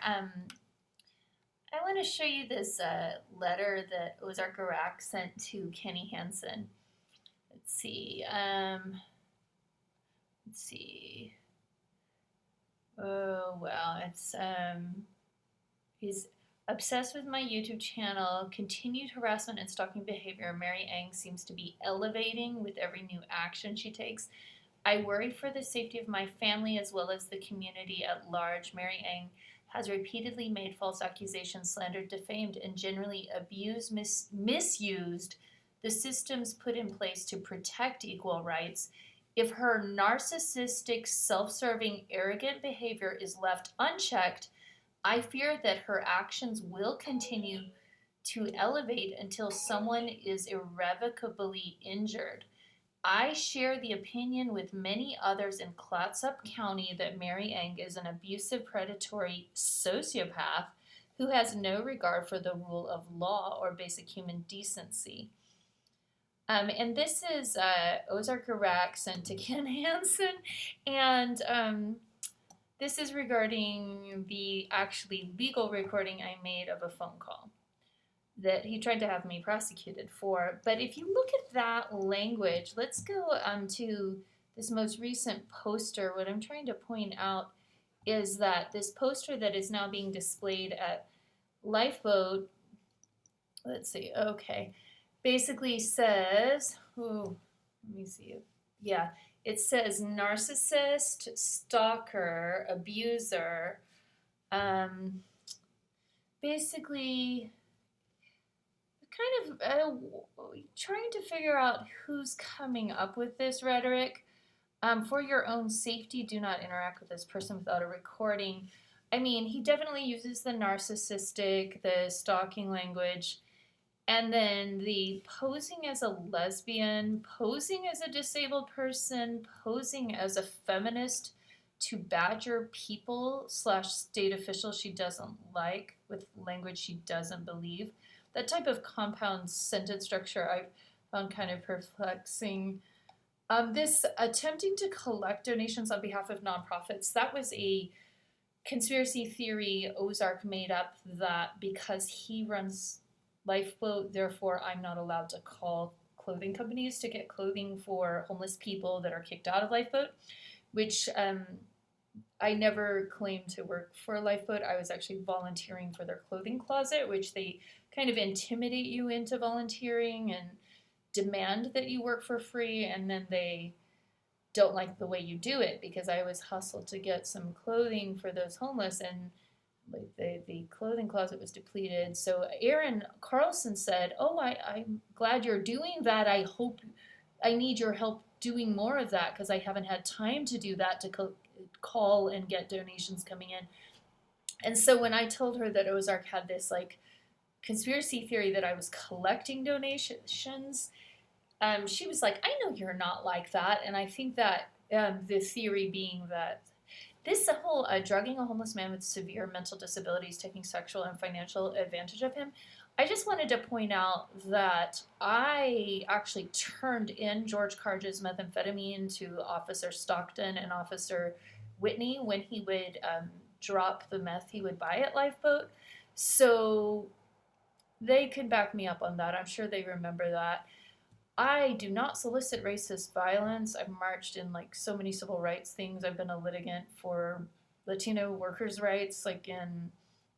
I want to show you this letter that Ozark, Iraq sent to Kenny Hansen. Let's see. Let's see. Oh well, it's he's obsessed with my YouTube channel. Continued harassment and stalking behavior. Mary Ang seems to be elevating with every new action she takes. I worry for the safety of my family as well as the community at large. Mary Ang has repeatedly made false accusations, slandered, defamed, and generally abused, misused the systems put in place to protect equal rights. If her narcissistic, self-serving, arrogant behavior is left unchecked, I fear that her actions will continue to elevate until someone is irrevocably injured. I share the opinion with many others in Clatsop County that Mary Ang is an abusive, predatory sociopath who has no regard for the rule of law or basic human decency. And this is Ozark, Iraq, sent to Ken Hansen, and this is regarding the actually legal recording I made of a phone call that he tried to have me prosecuted for. But if you look at that language, let's go to this most recent poster. What I'm trying to point out is that this poster that is now being displayed at Lifeboat, let's see, okay, basically says, let me see, yeah, it says narcissist, stalker, abuser, basically kind of trying to figure out who's coming up with this rhetoric. For your own safety, do not interact with this person without a recording. I mean, he definitely uses the narcissistic, the stalking language, and then the posing as a lesbian, posing as a disabled person, posing as a feminist to badger people / state officials she doesn't like with language she doesn't believe. That type of compound sentence structure I found kind of perplexing. This attempting to collect donations on behalf of nonprofits, that was a conspiracy theory Ozark made up, that because he runs Lifeboat, therefore I'm not allowed to call clothing companies to get clothing for homeless people that are kicked out of Lifeboat, which I never claimed to work for Lifeboat. I was actually volunteering for their clothing closet, which they kind of intimidate you into volunteering and demand that you work for free, and then they don't like the way you do it, because I was hustled to get some clothing for those homeless, and like the clothing closet was depleted. So Aaron Carlson said, I'm glad you're doing that. I need your help doing more of that, because I haven't had time to do that, to call and get donations coming in. And so when I told her that Ozark had this like conspiracy theory that I was collecting donations, she was like, I know you're not like that. And I think that the theory being that this whole drugging a homeless man with severe mental disabilities, taking sexual and financial advantage of him, I just wanted to point out that I actually turned in George Carge's methamphetamine to Officer Stockton and Officer Whitney when he would drop the meth he would buy at Lifeboat. So they can back me up on that. I'm sure they remember that. I do not solicit racist violence. I've marched in like so many civil rights things. I've been a litigant for Latino workers' rights, like in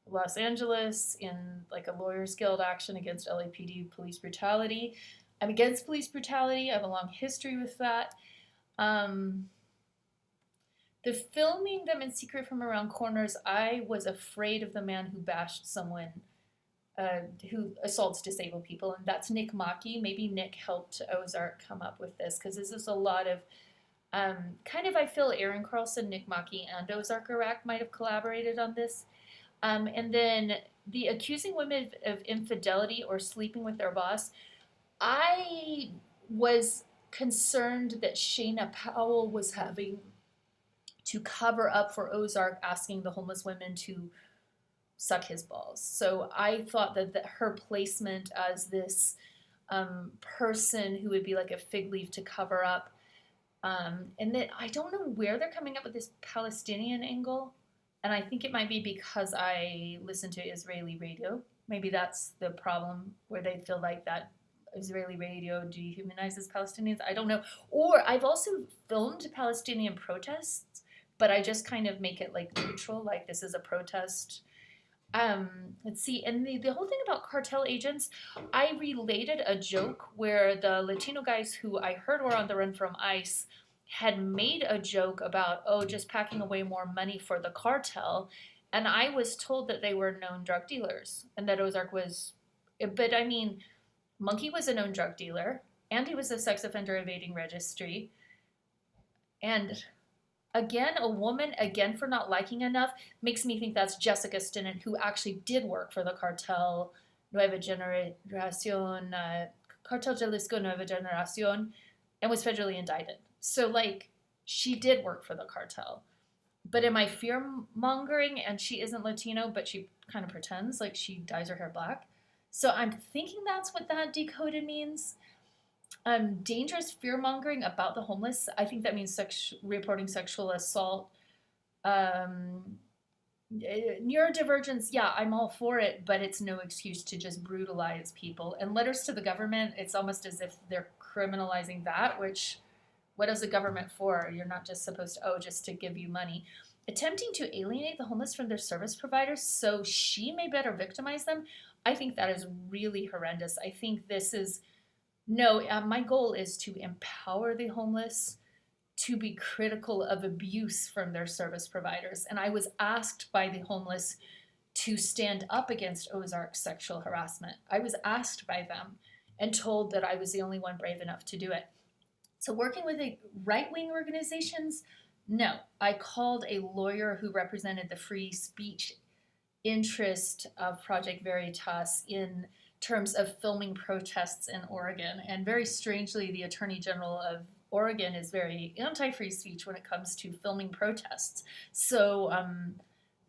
Los Angeles, in like a Lawyers Guild action against LAPD police brutality. I'm against police brutality. I have a long history with that. The filming them in secret from around corners, I was afraid of the man who bashed someone who assaults disabled people, and that's Nick Maki. Maybe Nick helped Ozark come up with this, because this is a lot of kind of, I feel Aaron Carlson, Nick Maki, and Ozark, Iraq might have collaborated on this. And then the accusing women of infidelity or sleeping with their boss, I was concerned that Shayna Powell was having to cover up for Ozark, asking the homeless women to suck his balls. So I thought that her placement as this person who would be like a fig leaf to cover up, and that I don't know where they're coming up with this Palestinian angle. And I think it might be because I listen to Israeli radio. Maybe that's the problem, where they feel like that Israeli radio dehumanizes Palestinians. I don't know. Or I've also filmed Palestinian protests, but I just kind of make it like neutral, like this is a protest. Let's see, and the whole thing about cartel agents, I related a joke where the Latino guys who I heard were on the run from ICE had made a joke about, oh, just packing away more money for the cartel. And I was told that they were known drug dealers and that Ozark was, but I mean, Monkey was a known drug dealer and he was a sex offender evading registry. And again, a woman, again for not liking enough, makes me think that's Jessica Stinnett, who actually did work for the cartel Nueva Generacion, Cartel Jalisco Nueva Generacion, and was federally indicted. So, like, she did work for the cartel. But am I fear mongering? And she isn't Latino, but she kind of pretends like she dyes her hair black. So I'm thinking that's what that decoded means. Dangerous fear mongering about the homeless. I think that means reporting sexual assault. Neurodivergence, yeah, I'm all for it, but it's no excuse to just brutalize people. And letters to the government, it's almost as if they're criminalizing that, which, what is the government for? You're not just supposed to, just to give you money. Attempting to alienate the homeless from their service providers so she may better victimize them, I think that is really horrendous. I think this is, no, my goal is to empower the homeless to be critical of abuse from their service providers. And I was asked by the homeless to stand up against Ozark sexual harassment. I was asked by them and told that I was the only one brave enough to do it. So working with right-wing organizations, no. I called a lawyer who represented the free speech interest of Project Veritas in terms of filming protests in Oregon. And very strangely, the Attorney General of Oregon is very anti-free speech when it comes to filming protests. So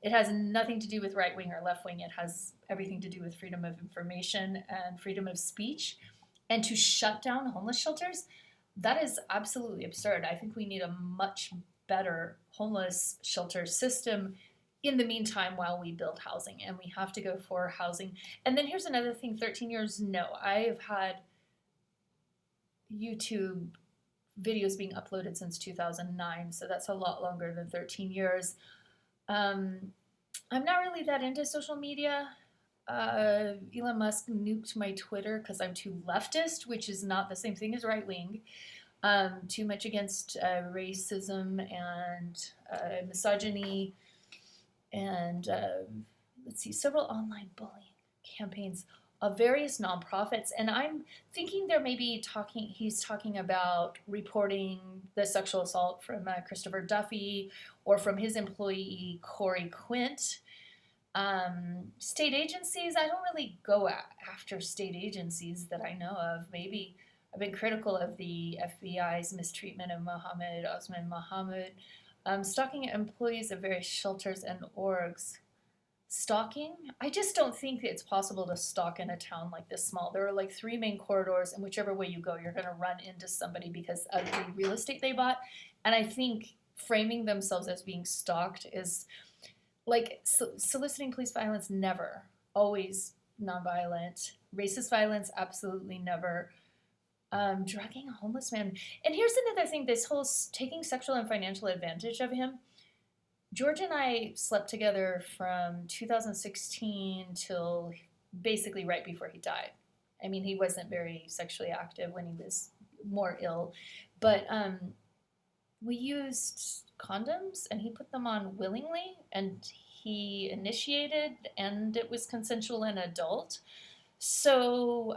it has nothing to do with right-wing or left-wing. It has everything to do with freedom of information and freedom of speech. And to shut down homeless shelters, that is absolutely absurd. I think we need a much better homeless shelter system in the meantime while we build housing. And we have to go for housing. And then here's another thing, 13 years, no. I've had YouTube videos being uploaded since 2009, so that's a lot longer than 13 years. I'm not really that into social media. Elon Musk nuked my Twitter because I'm too leftist, which is not the same thing as right-wing. Too much against racism and misogyny and, let's see, several online bullying campaigns of various nonprofits. And I'm thinking he's talking about reporting the sexual assault from Christopher Duffy or from his employee, Corey Quint. State agencies, I don't really go after state agencies that I know of. Maybe I've been critical of the FBI's mistreatment of Mohammed Osman Mohammed. Stalking employees of various shelters and orgs. Stalking? I just don't think it's possible to stalk in a town like this small. There are like 3 main corridors, and whichever way you go, you're going to run into somebody because of the real estate they bought. And I think framing themselves as being stalked is like soliciting police violence, never. Always nonviolent. Racist violence, absolutely never. Drugging a homeless man. And here's another thing, this whole taking sexual and financial advantage of him. George and I slept together from 2016 till basically right before he died. I mean, he wasn't very sexually active when he was more ill, but we used condoms and he put them on willingly and he initiated and it was consensual and adult. So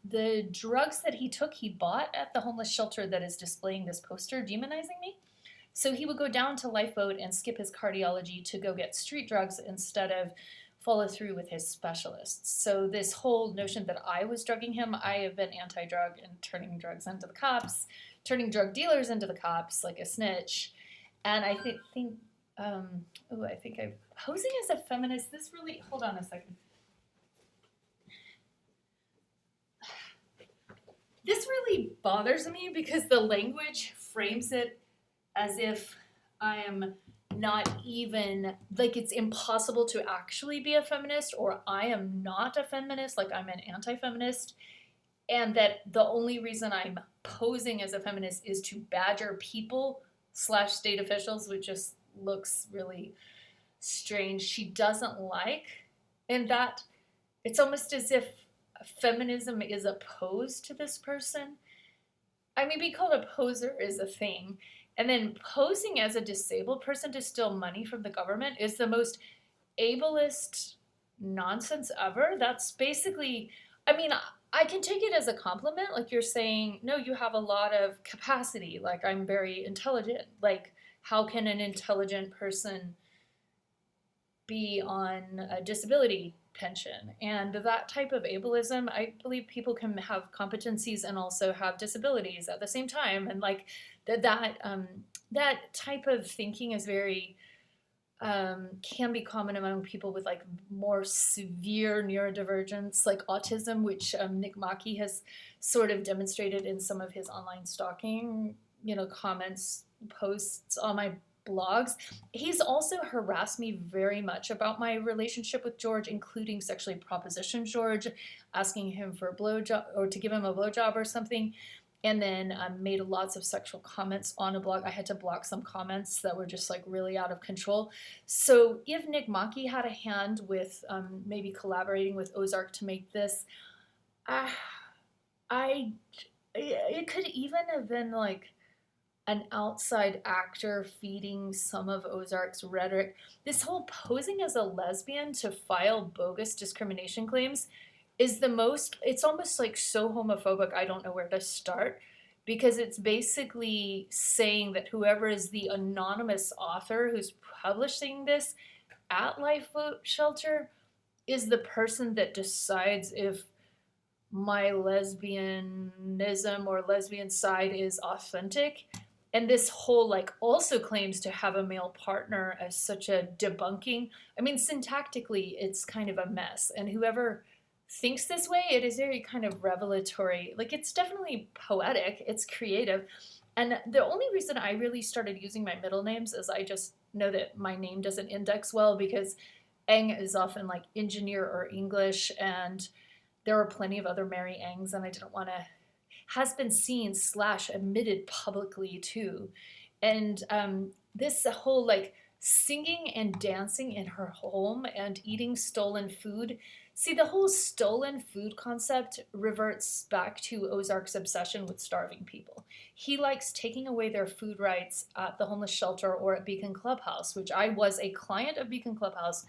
the drugs that he took, he bought at the homeless shelter that is displaying this poster demonizing me. So he would go down to Lifeboat and skip his cardiology to go get street drugs instead of follow through with his specialists. So this whole notion that I was drugging him, I have been anti-drug and turning drugs into the cops, turning drug dealers into the cops like a snitch. And I think posing as a feminist, this really, hold on a second. This really bothers me because the language frames it as if I am not even, like, it's impossible to actually be a feminist, or I am not a feminist, like I'm an anti-feminist, and that the only reason I'm posing as a feminist is to badger people slash state officials, which just looks really strange. She doesn't like, and that it's almost as if feminism is opposed to this person. I mean, being called a poser is a thing. And then posing as a disabled person to steal money from the government is the most ableist nonsense ever. That's basically, I mean, I can take it as a compliment. Like, you're saying, no, you have a lot of capacity. Like, I'm very intelligent. Like, how can an intelligent person be on a disability pension? And that type of ableism, I believe people can have competencies and also have disabilities at the same time. And like that type of thinking is very can be common among people with like more severe neurodivergence, like autism, which Nick Maki has sort of demonstrated in some of his online stalking, comments, posts on my blogs. He's also harassed me very much about my relationship with George, including sexually propositioned George, asking him for a blowjob or to give him a blowjob or something. And then made lots of sexual comments on a blog. I had to block some comments that were just like really out of control. So if Nick Maki had a hand with maybe collaborating with Ozark to make this, it could even have been like an outside actor feeding some of Ozark's rhetoric. This whole posing as a lesbian to file bogus discrimination claims is it's almost like so homophobic, I don't know where to start, because it's basically saying that whoever is the anonymous author who's publishing this at Lifeboat Shelter is the person that decides if my lesbianism or lesbian side is authentic. And this whole like also claims to have a male partner as such a debunking. I mean, syntactically, it's kind of a mess. And whoever thinks this way, it is very kind of revelatory. Like, it's definitely poetic, it's creative. And the only reason I really started using my middle names is I just know that my name doesn't index well, because Eng is often like engineer or English, and there are plenty of other Mary Engs, and I didn't want to, has been seen / admitted publicly too. And this whole like singing and dancing in her home and eating stolen food. See, the whole stolen food concept reverts back to Ozark's obsession with starving people. He likes taking away their food rights at the homeless shelter or at Beacon Clubhouse, which I was a client of Beacon Clubhouse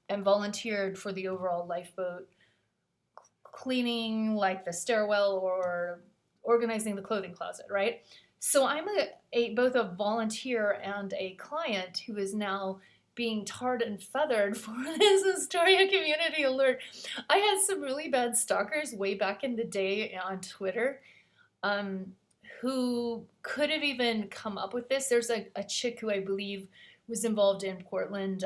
and volunteered for the overall Lifeboat cleaning, like the stairwell or organizing the clothing closet, right? So I'm both a volunteer and a client who is now being tarred and feathered for this Astoria community alert. I had some really bad stalkers way back in the day on Twitter who could have even come up with this. There's a chick who I believe was involved in Portland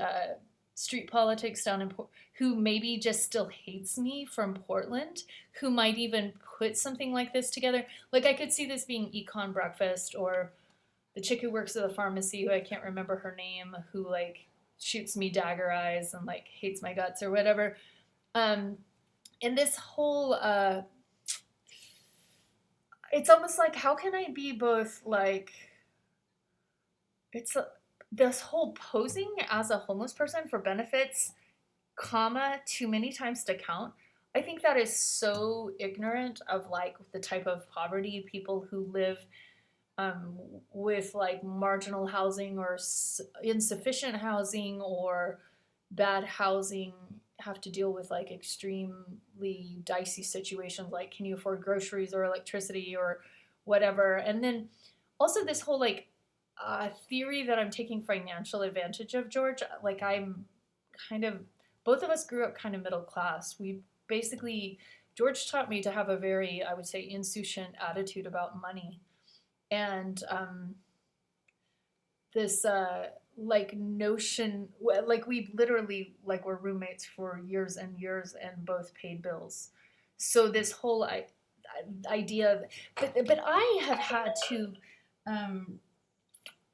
street politics down in who maybe just still hates me from Portland, who might even put something like this together. Like, I could see this being Econ Breakfast, or the chick who works at the pharmacy, who I can't remember her name, who like shoots me dagger eyes and like hates my guts or whatever. And this whole it's almost like, how can I be both like, it's this whole posing as a homeless person for benefits, comma, too many times to count. I think that is so ignorant of like the type of poverty people who live with like marginal housing or insufficient housing or bad housing have to deal with, like extremely dicey situations, like can you afford groceries or electricity or whatever. And then also this whole like theory that I'm taking financial advantage of George. Like, I'm kind of, both of us grew up kind of middle class. We basically, George taught me to have a very, I would say, insouciant attitude about money. And this like notion, like we literally like were roommates for years and years and both paid bills. So this whole idea, but I have had to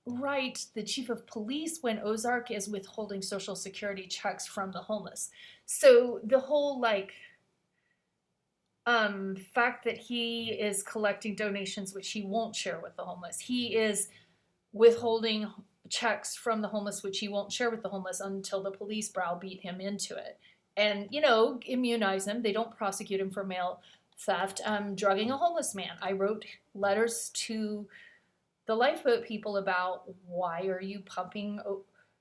write the chief of police when Ozark is withholding social security checks from the homeless. So the whole like fact that he is collecting donations which he won't share with the homeless. He is withholding checks from the homeless which he won't share with the homeless until the police browbeat him into it. And, immunize him. They don't prosecute him for mail theft. Drugging a homeless man. I wrote letters to the Lifeboat people about why are you pumping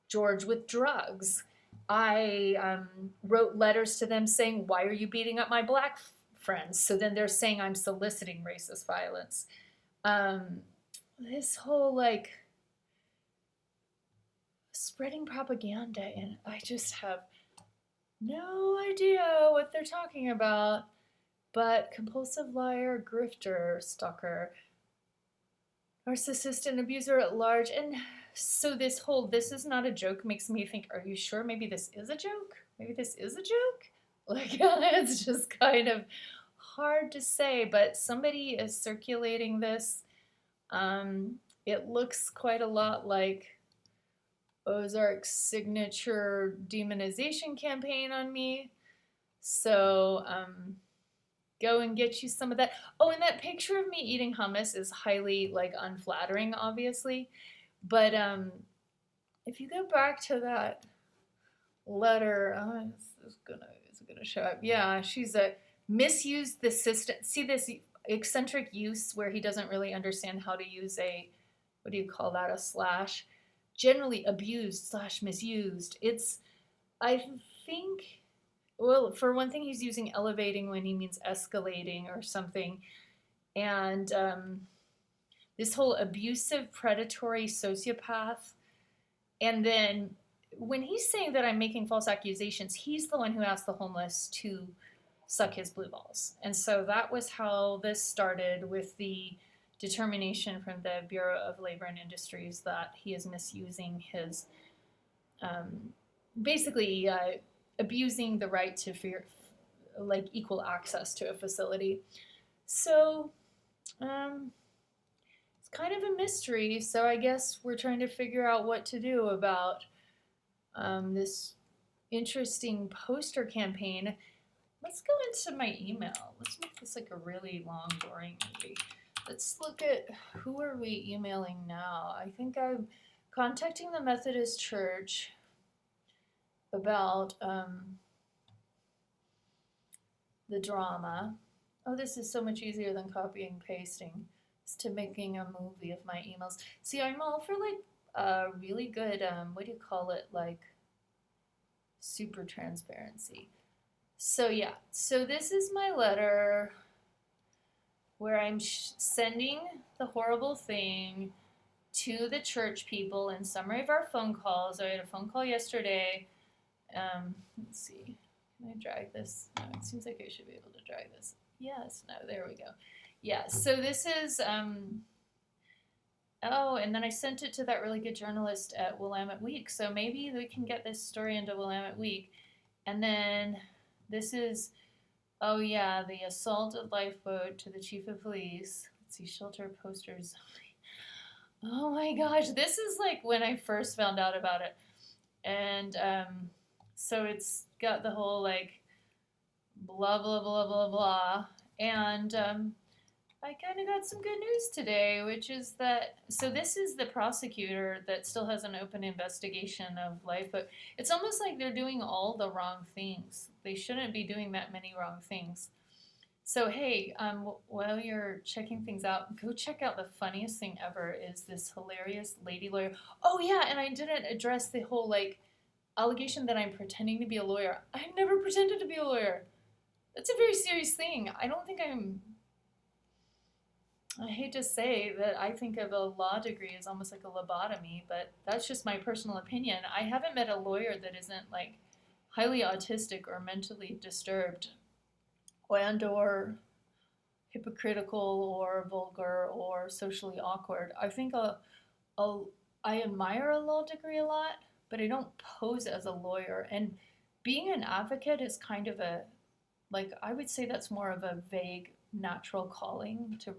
George with drugs. I wrote letters to them saying, why are you beating up my black friends? So then they're saying I'm soliciting racist violence. This whole like spreading propaganda, and I just have no idea what they're talking about. But compulsive liar, grifter, stalker, narcissist, and abuser at large. And so this is not a joke makes me think, are you sure maybe this is a joke? Maybe this is a joke? Like, it's just kind of hard to say, but somebody is circulating this. It looks quite a lot like Ozark's signature demonization campaign on me. So, go and get you some of that. Oh, and that picture of me eating hummus is highly like unflattering, obviously. But if you go back to that letter, is it gonna show up? Yeah, she's a misused the system. See this eccentric use where he doesn't really understand how to use a, what do you call that, a slash? Generally abused / misused. It's, I think, well, for one thing, he's using elevating when he means escalating or something. And this whole abusive, predatory sociopath. And then when he's saying that I'm making false accusations, he's the one who asked the homeless to suck his blue balls. And so that was how this started, with the determination from the Bureau of Labor and Industries that he is misusing his, basically abusing the right to equal access to a facility. So it's kind of a mystery. So I guess we're trying to figure out what to do about this interesting poster campaign. Let's go into my email. Let's make this like a really long, boring movie. Let's look at who are we emailing now. I think I'm contacting the Methodist Church about the drama. Oh, this is so much easier than copying and pasting. It's to making a movie of my emails. See, I'm all for like really good, what do you call it, like super transparency. So yeah, so this is my letter where I'm sending the horrible thing to the church people in summary of our phone calls. I had a phone call yesterday. Let's see. Can I drag this? No, it seems like I should be able to drag this. Yes, no, there we go. Yeah, so this is, oh, and then I sent it to that really good journalist at Willamette Week. So maybe we can get this story into Willamette Week. And then this is, oh yeah, the assault at Lifeboat to the chief of police. Let's see, shelter posters. Oh my gosh, this is like when I first found out about it. And so it's got the whole like blah, blah, blah, blah, blah. And I kind of got some good news today, which is that, so this is the prosecutor that still has an open investigation of Lifeboat. It's almost like they're doing all the wrong things. They shouldn't be doing that many wrong things. So hey, while you're checking things out, go check out the funniest thing ever is this hilarious lady lawyer. Oh yeah, and I didn't address the whole like allegation that I'm pretending to be a lawyer. I've never pretended to be a lawyer. That's a very serious thing. I don't think I hate to say that I think of a law degree as almost like a lobotomy, but that's just my personal opinion. I haven't met a lawyer that isn't like highly autistic or mentally disturbed and or hypocritical or vulgar or socially awkward. I think I admire a law degree a lot, but I don't pose as a lawyer. And being an advocate is kind of a, like, I would say that's more of a vague, natural calling to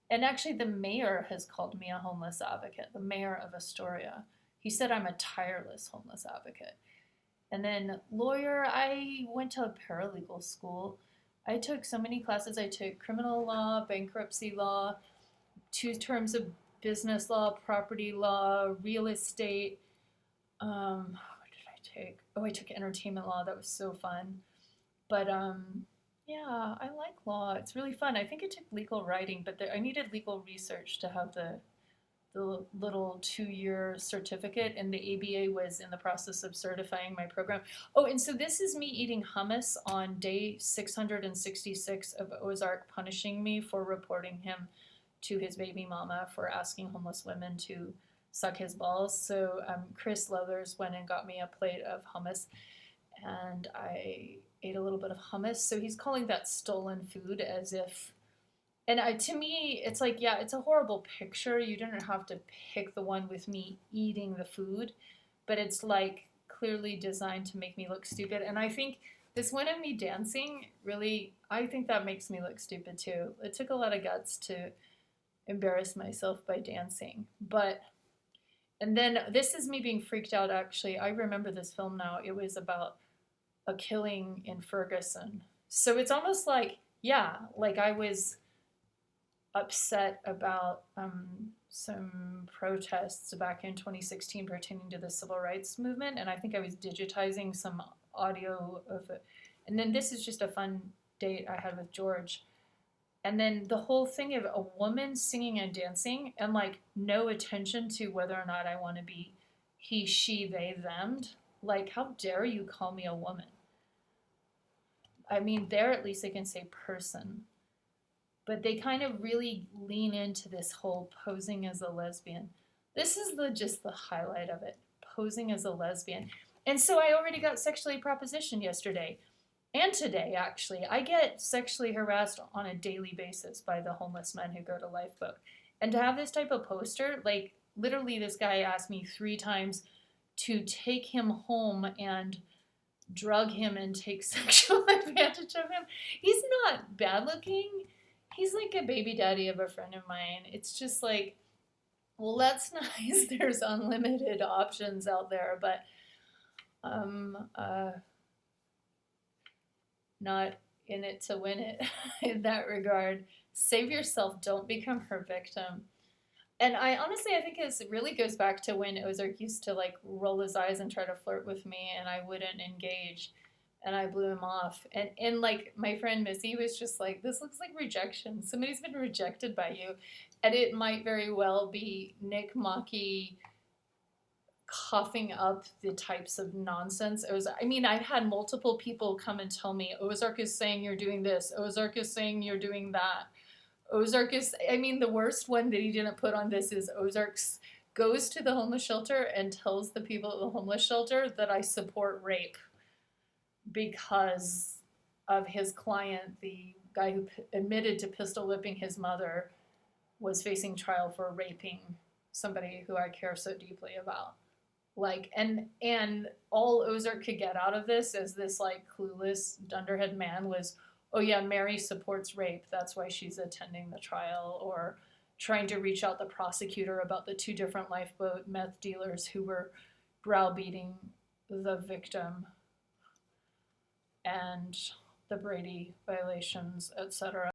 And actually, the mayor has called me a homeless advocate, the mayor of Astoria. He said I'm a tireless homeless advocate. And then lawyer, I went to a paralegal school. I took so many classes. I took criminal law, bankruptcy law, 2 terms of business law, property law, real estate. What did I take? Oh, I took entertainment law. That was so fun. But yeah, I like law. It's really fun. I think it took legal writing, but I needed legal research to have the little 2-year certificate, and the ABA was in the process of certifying my program. Oh, and so this is me eating hummus on day 666 of Ozark punishing me for reporting him to his baby mama for asking homeless women to suck his balls. So Chris Leathers went and got me a plate of hummus, and I ate a little bit of hummus. So he's calling that stolen food, as if, and to me, it's like, yeah, it's a horrible picture. You didn't have to pick the one with me eating the food, but it's like clearly designed to make me look stupid. And I think this one of me dancing, really, I think that makes me look stupid too. It took a lot of guts to embarrass myself by dancing. But, and then this is me being freaked out, actually. I remember this film now. It was about a killing in Ferguson. So it's almost like, yeah, like I was upset about some protests back in 2016 pertaining to the civil rights movement, and I think I was digitizing some audio of it. And then this is just a fun date I had with George. And then the whole thing of a woman singing and dancing, and like no attention to whether or not I want to be he, she, they, them'd. Like, how dare you call me a woman? I mean, there at least they can say person. But they kind of really lean into this whole posing as a lesbian. This is just the highlight of it, posing as a lesbian. And so I already got sexually propositioned yesterday and today, actually. I get sexually harassed on a daily basis by the homeless men who go to Lifeboat. And to have this type of poster, like literally this guy asked me 3 times to take him home and drug him and take sexual advantage of him. He's not bad looking. He's like a baby daddy of a friend of mine. It's just like, well, that's nice. There's unlimited options out there, but not in it to win it in that regard. Save yourself. Don't become her victim. And I honestly, I think it really goes back to when Ozark used to like roll his eyes and try to flirt with me, and I wouldn't engage, and I blew him off. And like my friend Missy was just like, this looks like rejection. Somebody's been rejected by you. And it might very well be Nick Maki coughing up the types of nonsense. I mean, I've had multiple people come and tell me, Ozark is saying you're doing this. Ozark is saying you're doing that. Ozark is, I mean, the worst one that he didn't put on this is Ozark goes to the homeless shelter and tells the people at the homeless shelter that I support rape because of his client, the guy who admitted to pistol whipping his mother, was facing trial for raping somebody who I care so deeply about. Like, and all Ozark could get out of this as this like clueless dunderhead man was, oh yeah, Mary supports rape, that's why she's attending the trial, or trying to reach out the prosecutor about the 2 different Lifeboat meth dealers who were browbeating the victim and the Brady violations, etc.